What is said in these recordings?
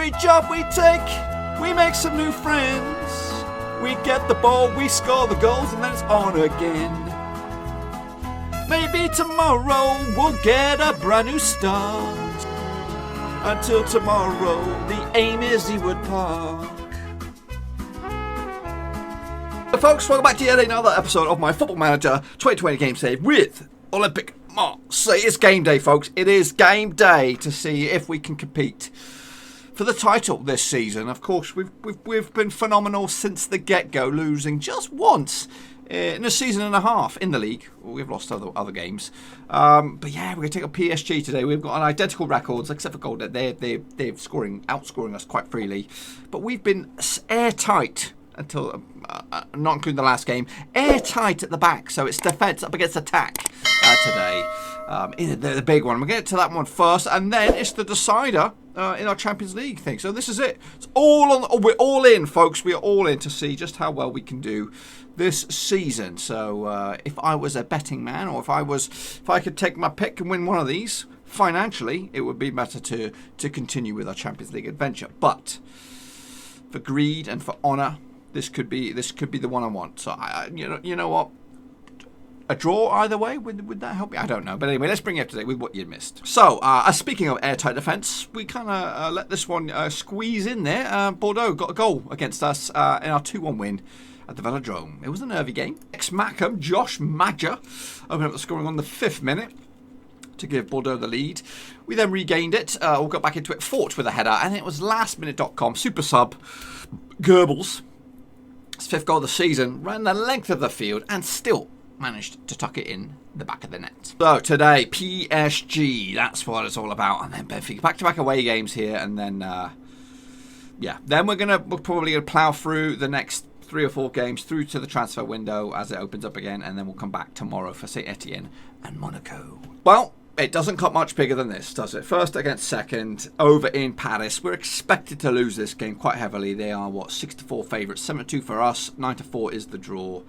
every job we take, we make some new friends. We get the ball, we score the goals, and then it's on again. Maybe tomorrow we'll get a brand new start. Until tomorrow, the aim is Ewood Park. So folks, welcome back to yet another episode of my Football Manager 2020 Game Save with Olympique Marseille. It's game day, folks. It is game day to see if we can compete for the title this season. Of course, we've been phenomenal since the get-go, losing just once in a season and a half in the league. We've lost other games. But yeah, we're going to take on PSG today. We've got identical records, except for goal. They're outscoring us quite freely. But we've been airtight until, not including the last game, airtight at the back. So it's defence up against attack today. The big one. We'll get to that one first. And then it's the decider in our Champions League thing. So this is it. It's all on. We're all in, folks. We are all in to see just how well we can do this season. So if I was a betting man, or if I could take my pick and win one of these financially, it would be better to continue with our Champions League adventure. But for greed and for honour, this could be the one I want. So you know what? A draw either way, would that help me? I don't know. But anyway, let's bring you up to date with what you missed. So, speaking of airtight defence, we kind of let this one squeeze in there. Bordeaux got a goal against us in our 2-1 win at the Velodrome. It was a nervy game. Ex-Mackham, Josh Madger, opened up the scoring on the 5th minute to give Bordeaux the lead. We then regained it. We got back into it, fought with a header, and it was lastminute.com super sub Goebbels, his 5th goal of the season, ran the length of the field and still managed to tuck it in the back of the net. So today, PSG, that's what it's all about. And then Benfica, back-to-back away games here, and then then we're probably gonna plough through the next 3 or 4 games through to the transfer window as it opens up again, and then we'll come back tomorrow for Saint Etienne and Monaco. Well, it doesn't cut much bigger than this, does it? First against second, over in Paris. We're expected to lose this game quite heavily. They are 6-4 favourites, 7-2 for us, 9-4 is the draw.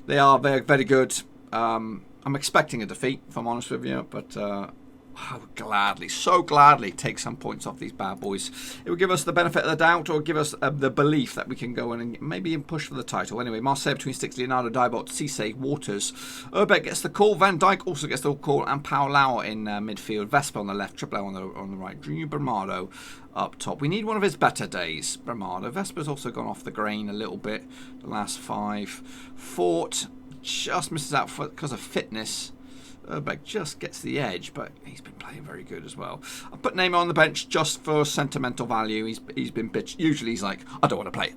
They are very, very good. I'm expecting a defeat, if I'm honest with you, but I would so gladly take some points off these bad boys. It would give us the benefit of the doubt, or give us the belief that we can go in and maybe push for the title. Anyway, Marseille between sticks, Leonardo, Dybot, Cisse, Waters. Urbeck gets the call, Van Dijk also gets the call, and Paulao in midfield. Vespa on the left, Triple L on the right. Junior Bernardo up top. We need one of his better days, Bernardo. Vespa's also gone off the grain a little bit the last 5. Fort just misses out because of fitness. Urbeck just gets the edge, but he's been playing very good as well. I put Neymar on the bench just for sentimental value. He's been bitched. Usually he's like, I don't want to play.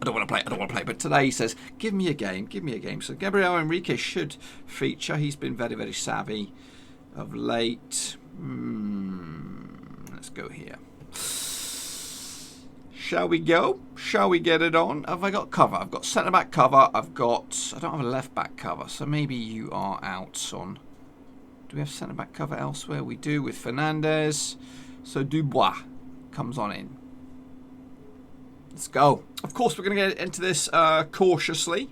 But today he says, give me a game. So Gabriel Henrique should feature. He's been very, very savvy of late. Let's go here. Shall we go? Shall we get it on? Have I got cover? I've got centre-back cover. I don't have a left-back cover. So maybe you are out, son. Do we have centre-back cover elsewhere? We do, with Fernandez. So Dubois comes on in. Let's go. Of course, we're going to get into this cautiously.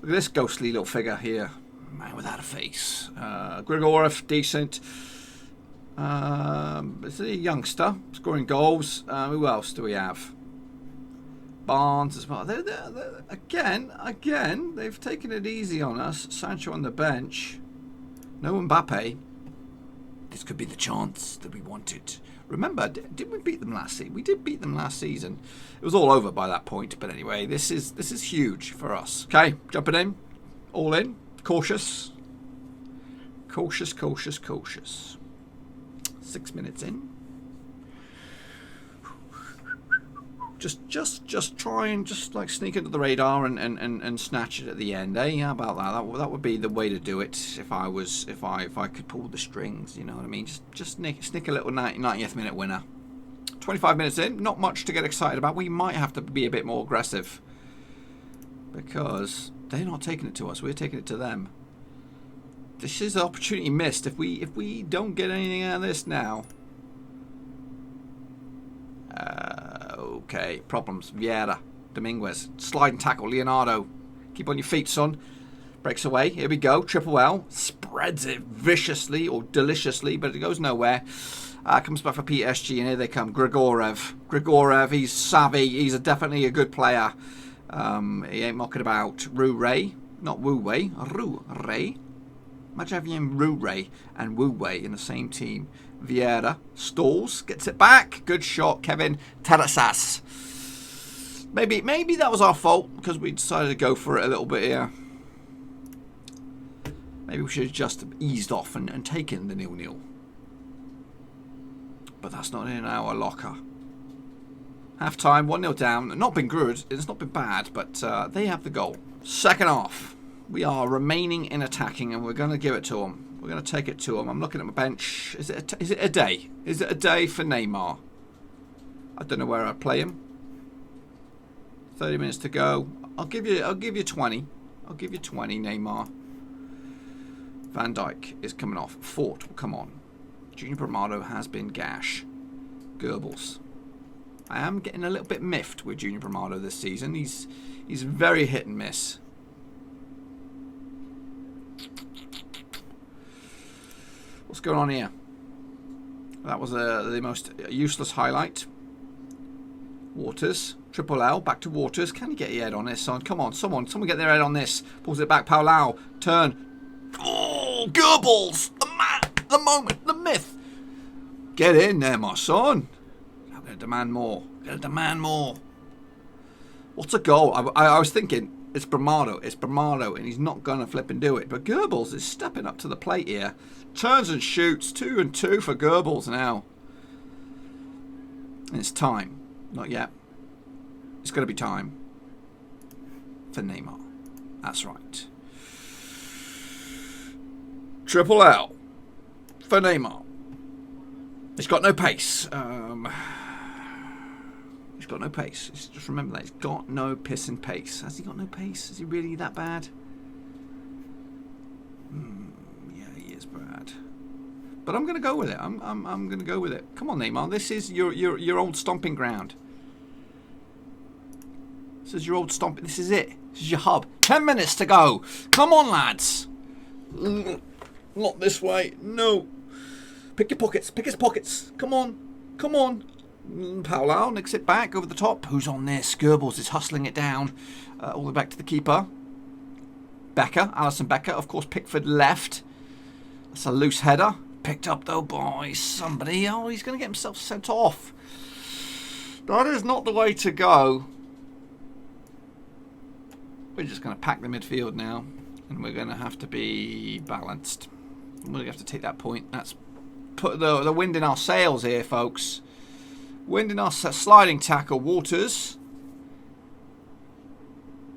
Look at this ghostly little figure here. Man without a face. Grigorov, decent. It's a youngster, scoring goals. Who else do we have? Barnes as well. They're, again, they've taken it easy on us. Sancho on the bench. No Mbappe. This could be the chance that we wanted. Remember, didn't we beat them last season? We did beat them last season. It was all over by that point. But anyway, this is huge for us. Okay, jumping in. All in. Cautious. 6 minutes in. Just try and sneak into the radar and snatch it at the end, eh? How about that? That would be the way to do it if I could pull the strings, you know what I mean? Just sneak a little 90th minute winner. 25 minutes in, not much to get excited about. We might have to be a bit more aggressive because they're not taking it to us. We're taking it to them. This is an opportunity missed if we don't get anything out of this now. Okay, problems. Vieira, Dominguez, slide and tackle. Leonardo, keep on your feet, son. Breaks away. Here we go. Triple L spreads it viciously or deliciously, but it goes nowhere. Comes back for PSG, and here they come. Grigorev, he's savvy. He's definitely a good player. He ain't mucking about. Ru-Ray, not Wu-Wei. Ru-Ray. Imagine having Ru-Ray and Wu-Wei in the same team. Vieira stalls, gets it back. Good shot, Kevin Terrasas. Maybe that was our fault because we decided to go for it a little bit here. Maybe we should have just eased off and taken the 0-0. But that's not in our locker. Half time, 1-0 down. Not been good. It's not been bad, but they have the goal. Second half. We are remaining in attacking, and we're going to give it to them. We're going to take it to them. I'm looking at my bench. Is it a day? Is it a day for Neymar? I don't know where I'd play him. 30 minutes to go. I'll give you 20. I'll give you 20, Neymar. Van Dijk is coming off. Fort will come on. Junior Bramado has been gash. Goebbels. I am getting a little bit miffed with Junior Bramado this season. He's very hit and miss. What's going on here? That was the most useless highlight. Waters. Triple L. Back to Waters. Can you get your head on this, son? Come on, someone get their head on this. Pulls it back. Paulau. Turn. Oh, Goebbels. The man. The moment. The myth. Get in there, my son. I'm going to demand more. What's a goal? I was thinking, it's Bramado, and he's not going to flip and do it. But Goebbels is stepping up to the plate here. Turns and shoots. 2-2 for Goebbels now. And it's time. Not yet. It's going to be time for Neymar. That's right. Triple L for Neymar. He's got no pace. He's got no pace. Just remember that. He's got no piss and pace. Has he got no pace? Is he really that bad? Yeah, he is bad. But I'm going to go with it. I'm going to go with it. Come on, Neymar. This is your old stomping ground. This is your old stomping. This is it. This is your hub. 10 minutes to go. Come on, lads. Not this way. No. Pick your pockets. Pick his pockets. Come on. Come on. Paulau nicks it back over the top. Who's on this? Goebbels is hustling it down. All the way back to the keeper. Becker. Alisson Becker. Of course, Pickford left. That's a loose header. Picked up, though, by somebody. Oh, he's going to get himself sent off. That is not the way to go. We're just going to pack the midfield now. And we're going to have to be balanced. We're going to have to take that point. That's put the wind in our sails here, folks. Wind in our sliding tackle. Waters.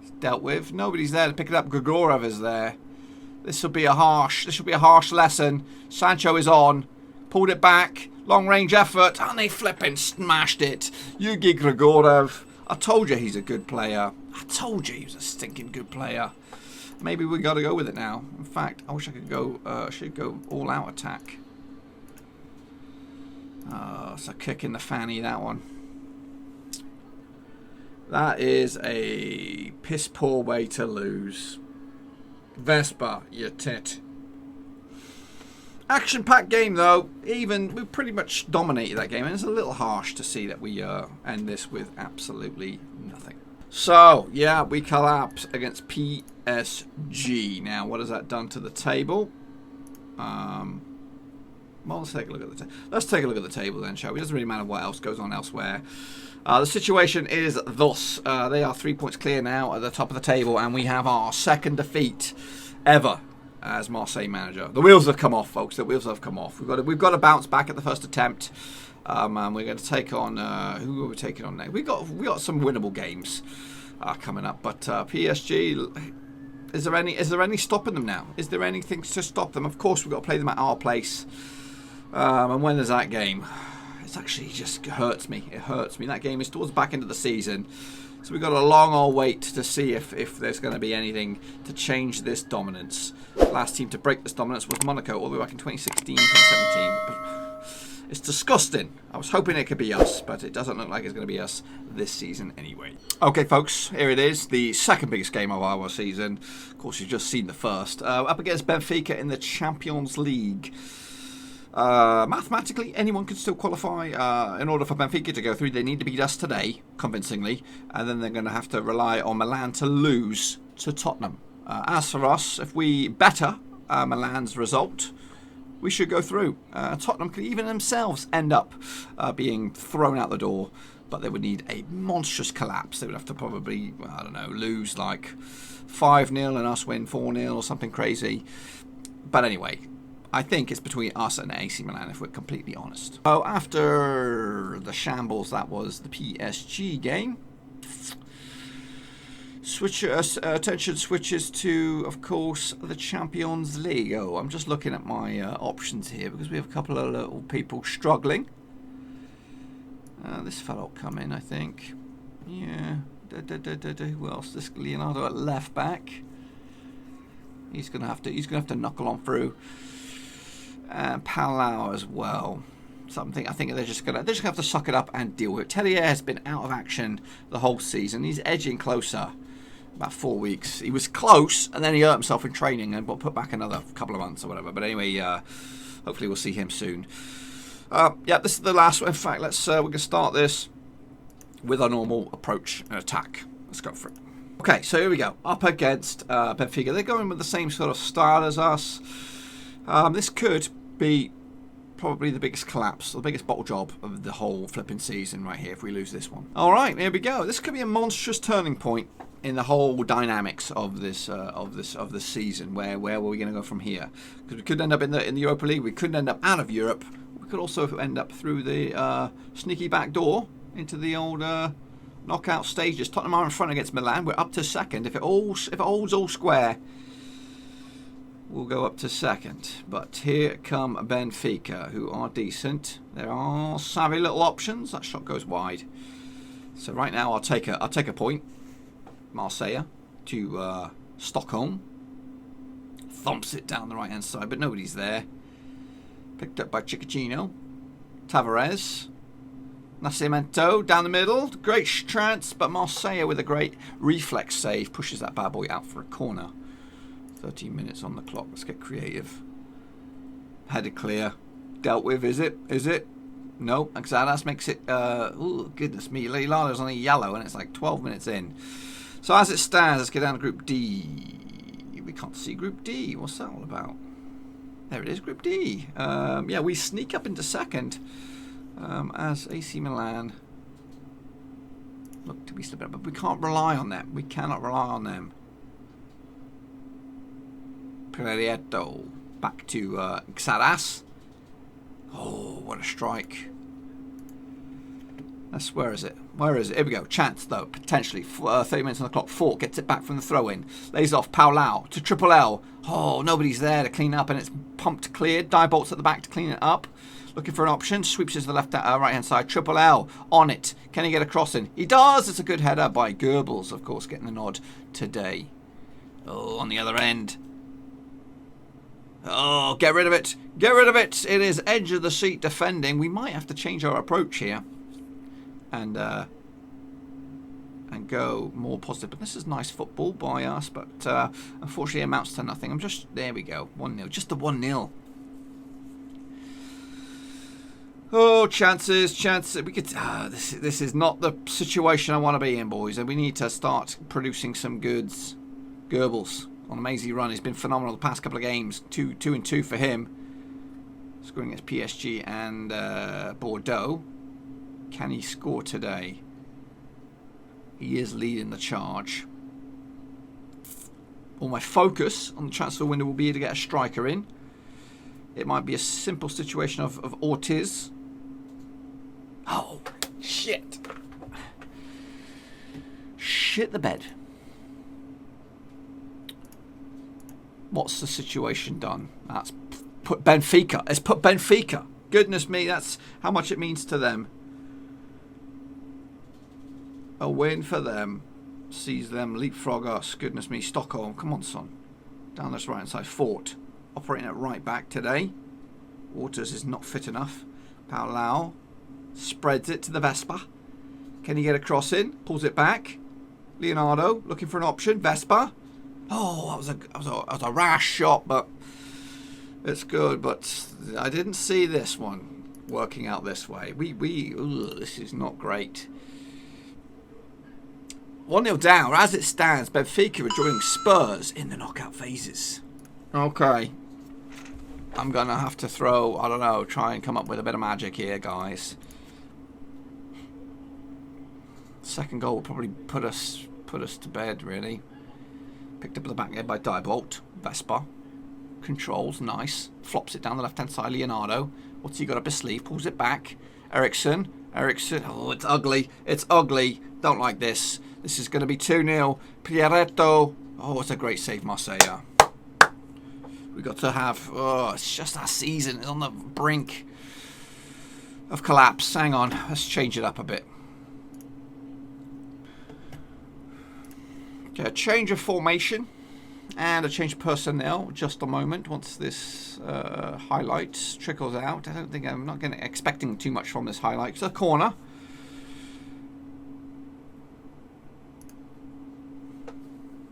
It's dealt with. Nobody's there to pick it up. Grigorev is there. This will be a harsh lesson. Sancho is on. Pulled it back. Long range effort. And they flipping smashed it. Yugi Grigorev. I told you he's a good player. I told you he was a stinking good player. Maybe we got to go with it now. In fact, I wish I could go. Should go all out attack. It's a kick in the fanny, that one. That is a piss poor way to lose. Vespa, you tit. Action-packed game, though. We pretty much dominated that game, and it's a little harsh to see that we end this with absolutely nothing. So, yeah, we collapse against PSG. Now, what has that done to the table? Well, let's take a look at the table. Let's take a look at the table then, shall we? It doesn't really matter what else goes on elsewhere. The situation is thus. They are 3 points clear now at the top of the table, and we have our second defeat ever as Marseille manager. The wheels have come off, folks. The wheels have come off. We've got to bounce back at the first attempt. And we're going to take on who are we taking on next? We got some winnable games coming up, but PSG. Is there any stopping them now? Is there anything to stop them? Of course, we've got to play them at our place. And when there's that game, it actually just hurts me. It hurts me. That game is towards the back end of the season. So we've got a long old wait to see if there's going to be anything to change this dominance. The last team to break this dominance was Monaco all the way back in 2016, 2017. It's disgusting. I was hoping it could be us, but it doesn't look like it's going to be us this season anyway. Okay, folks, here it is. The second biggest game of our season. Of course, you've just seen the first. Up against Benfica in the Champions League. Mathematically, anyone can still qualify. In order for Benfica to go through, they need to beat us today, convincingly. And then they're going to have to rely on Milan to lose to Tottenham. As for us, if we better Milan's result, we should go through. Tottenham could even themselves end up being thrown out the door. But they would need a monstrous collapse. They would have to probably, I don't know, lose like 5-0 and us win 4-0 or something crazy. But anyway, I think it's between us and AC Milan, if we're completely honest. So after the shambles, that was the PSG game. Attention switches to, of course, the Champions League. Oh, I'm just looking at my options here because we have a couple of little people struggling. This fellow will come in, I think. Yeah. Who else? This Leonardo at left back. He's gonna have to knuckle on through. And Palau as well. Something I think they're just gonna have to suck it up and deal with it. Tellier has been out of action the whole season. He's edging closer. About 4 weeks. He was close, and then he hurt himself in training and got put back another couple of months or whatever. But anyway, hopefully we'll see him soon. Yeah, this is the last one. In fact, we're going to start this with our normal approach and attack. Let's go for it. Okay, so here we go. Up against Benfica. They're going with the same sort of style as us. This could be probably the biggest collapse, the biggest bottle job of the whole flipping season right here if we lose this one. All right, here we go. This could be a monstrous turning point in the whole dynamics of this season. Where are we going to go from here? Because we could end up in the Europa League. We could end up out of Europe. We could also end up through the sneaky back door into the old knockout stages. Tottenham are in front against Milan. We're up to second. If it holds all square, we'll go up to second. But here come Benfica, who are decent. There are savvy little options. That shot goes wide. So right now I'll take a point. Marseille to Stockholm. Thumps it down the right hand side, but nobody's there. Picked up by Chiquitino. Tavares. Nascimento down the middle. Great chance, but Marseille with a great reflex save pushes that bad boy out for a corner. 13 minutes on the clock. Let's get creative. Headed clear. Dealt with, is it? Is it? No. Xadas makes it... oh, goodness me. Leonardo's on a yellow and it's like 12 minutes in. So as it stands, let's get down to Group D. We can't see Group D. What's that all about? There it is, Group D. Yeah, we sneak up into second as AC Milan look to be slipping up, but we can't rely on them. We cannot rely on them. Prieto back to Xadas. Oh, what a strike. Where is it? Where is it? Here we go. Chance, though, potentially. 30 minutes on the clock. Fort gets it back from the throw-in. Lays off Palau to Triple L. Oh, nobody's there to clean up, and it's pumped cleared. Dibolt's at the back to clean it up. Looking for an option. Sweeps it to the right-hand side. Triple L on it. Can he get a crossing? He does. It's a good header by Goebbels, of course, getting the nod today. Oh, on the other end. Oh, get rid of it. Get rid of it. It is edge of the seat defending. We might have to change our approach here. And go more positive. But this is nice football by us, but unfortunately it amounts to nothing. There we go, 1-0, just the 1-0. Oh, chances. We could. This is not the situation I want to be in, boys. And we need to start producing some goods. Goebbels on a mazy run. He's been phenomenal the past couple of games. 2-2 for him. Scoring against PSG and Bordeaux. Can he score today? He is leading the charge. All my focus on the transfer window will be to get a striker in. It might be a simple situation of Ortiz. Oh, shit. Shit the bed. What's the situation done? That's put Benfica. It's put Benfica. Goodness me, that's how much it means to them. A win for them sees them leapfrog us. Goodness me, Stockholm. Come on, son. Down this right hand side. Fort operating at right back today. Waters is not fit enough. Palau spreads it to the Vespa. Can he get a cross in? Pulls it back. Leonardo looking for an option. Vespa. Oh, that was a rash shot, but It's good, but I didn't see this one working out this way. This is not great. 1-0 down. As it stands, Benfica are drawing Spurs in the knockout phases. Okay. I'm going to have to throw, I don't know, try and come up with a bit of magic here, guys. Second goal will probably put us to bed, really. Picked up at the back there by Diebold. Vespa. Controls, nice. Flops it down the left-hand side, Leonardo. What's he got up his sleeve? Pulls it back. Ericsson. Oh, it's ugly. It's ugly. Don't like this. This is going to be 2-0. Pierretto. Oh, it's a great save, Marseille. We got to have... Oh, it's just our season. It's on the brink of collapse. Hang on. Let's change it up a bit. Okay, a change of formation. And a change of personnel. Just a moment. Once this highlight trickles out. I'm not expecting too much from this highlight. It's a corner.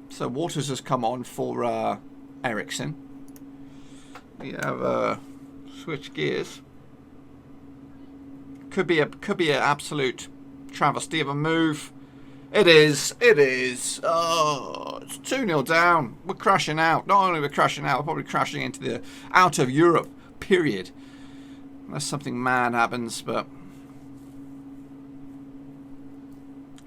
So Waters has come on for Ericsson. We have switch gears. Could be an absolute travesty of a move. It is. Oh, it's 2-0 down. We're crashing out. Not only we're crashing out, we're probably crashing into the out of Europe period. Unless something mad happens, but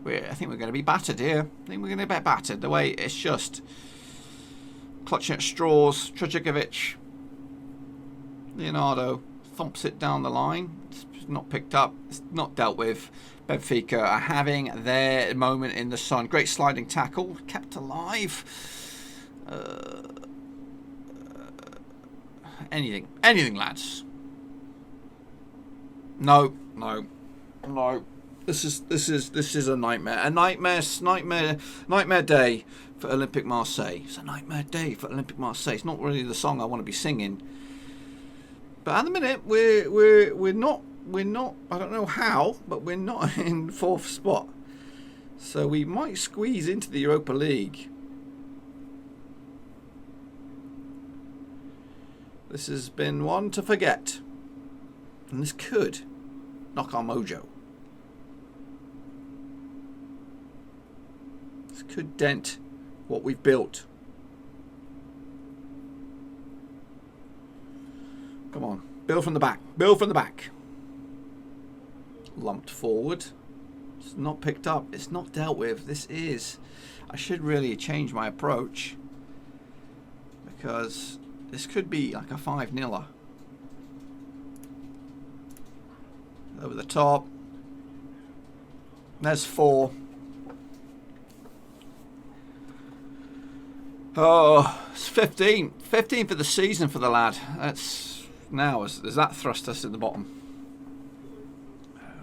I think we're going to be battered here. I think we're going to be battered. The way it's just clutching at straws. Trajikovic. Leonardo thumps it down the line. It's not picked up. It's not dealt with. Benfica are having their moment in the sun. Great sliding tackle. Kept alive. Anything, lads. No. This is a nightmare. A nightmare day for Olympique Marseille. It's a nightmare day for Olympique Marseille. It's not really the song I want to be singing. But at the minute, we're not. I don't know how, but we're not in 4th spot. So we might squeeze into the Europa League. This has been one to forget, and this could knock our mojo. This could dent what we've built. Come on. Build from the back. Build from the back. Lumped forward. It's not picked up. It's not dealt with. This is... I should really change my approach. Because this could be like a 5-0er. Over the top. There's 4. Oh, it's 15. 15 for the season for the lad. That's... Now, does that thrust us at the bottom?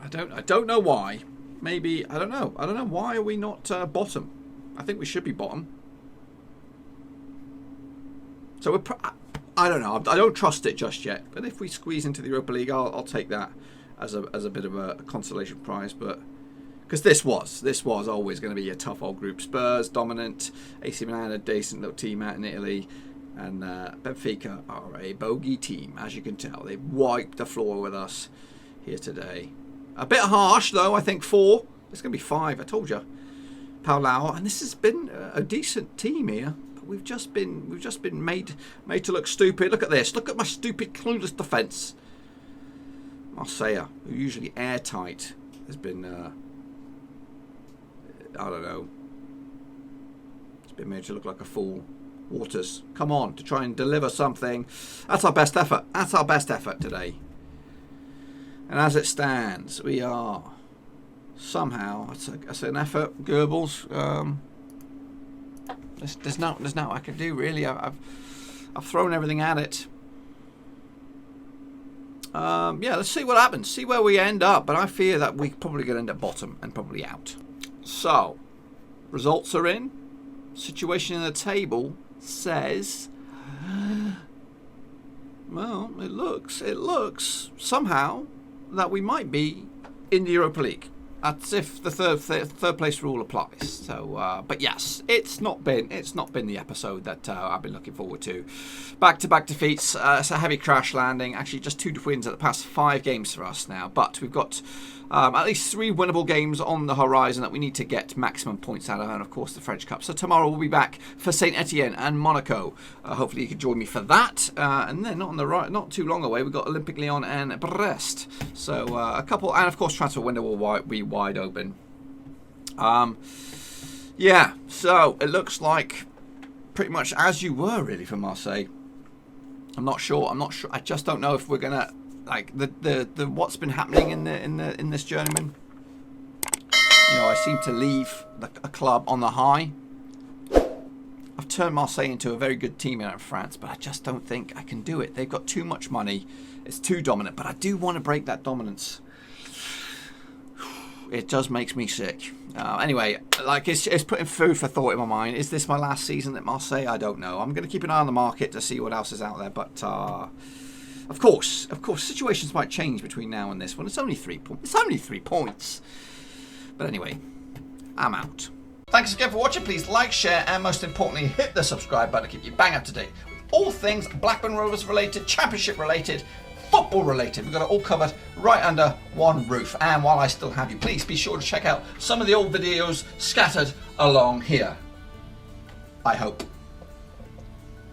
I don't know why. Maybe, I don't know. I don't know. Why are we not bottom? I think we should be bottom. So I don't know. I don't trust it just yet. But if we squeeze into the Europa League, I'll take that as a bit of a consolation prize. But because this was always going to be a tough old group. Spurs dominant. AC Milan, a decent little team out in Italy. And Benfica are a bogey team, as you can tell. They've wiped the floor with us here today. A bit harsh, though. I think 4. It's going to be 5. I told you. Paulao, and this has been a decent team here. But we've just been made to look stupid. Look at this. Look at my stupid, clueless defence. Marseille, who usually airtight, has been I don't know. It's been made to look like a fool. Waters, come on, to try and deliver something. That's our best effort. That's our best effort today. And as it stands, we are somehow, it's an effort, Goebbels. There's not what I can do, really. I've thrown everything at it. Yeah, let's see what happens. See where we end up. But I fear that we're probably going to end up bottom and probably out. So, results are in. Situation in the table says, well, it looks somehow that we might be in the Europa League. That's if the third place rule applies. So, but yes, it's not been the episode that I've been looking forward to. Back-to-back defeats. It's a heavy crash landing. Actually, just 2 wins at the past 5 games for us now. But we've got at least 3 winnable games on the horizon that we need to get maximum points out of, and of course the French Cup. So tomorrow we'll be back for Saint Etienne and Monaco. Hopefully you can join me for that. And then not too long away, we've got Olympique Lyon and Brest. So a couple, and of course transfer window will be wide open. Yeah, so it looks like pretty much as you were really for Marseille. I'm not sure. I just don't know if we're gonna like the what's been happening in this Journeyman. You know, I seem to leave a club on the high. I've turned Marseille into a very good team out of France, but I just don't think I can do it. They've got too much money. It's too dominant, but I do want to break that dominance. It just makes me sick. Anyway, like it's putting food for thought in my mind. Is this my last season at Marseille? I don't know. I'm going to keep an eye on the market to see what else is out there. But of course, situations might change between now and this one. It's only 3 points. It's only 3 points. But anyway, I'm out. Thanks again for watching. Please like, share, and most importantly, hit the subscribe button to keep you bang up to date with all things Blackburn Rovers related, championship related, football related. We've got it all covered right under one roof. And while I still have you, please be sure to check out some of the old videos scattered along here. I hope.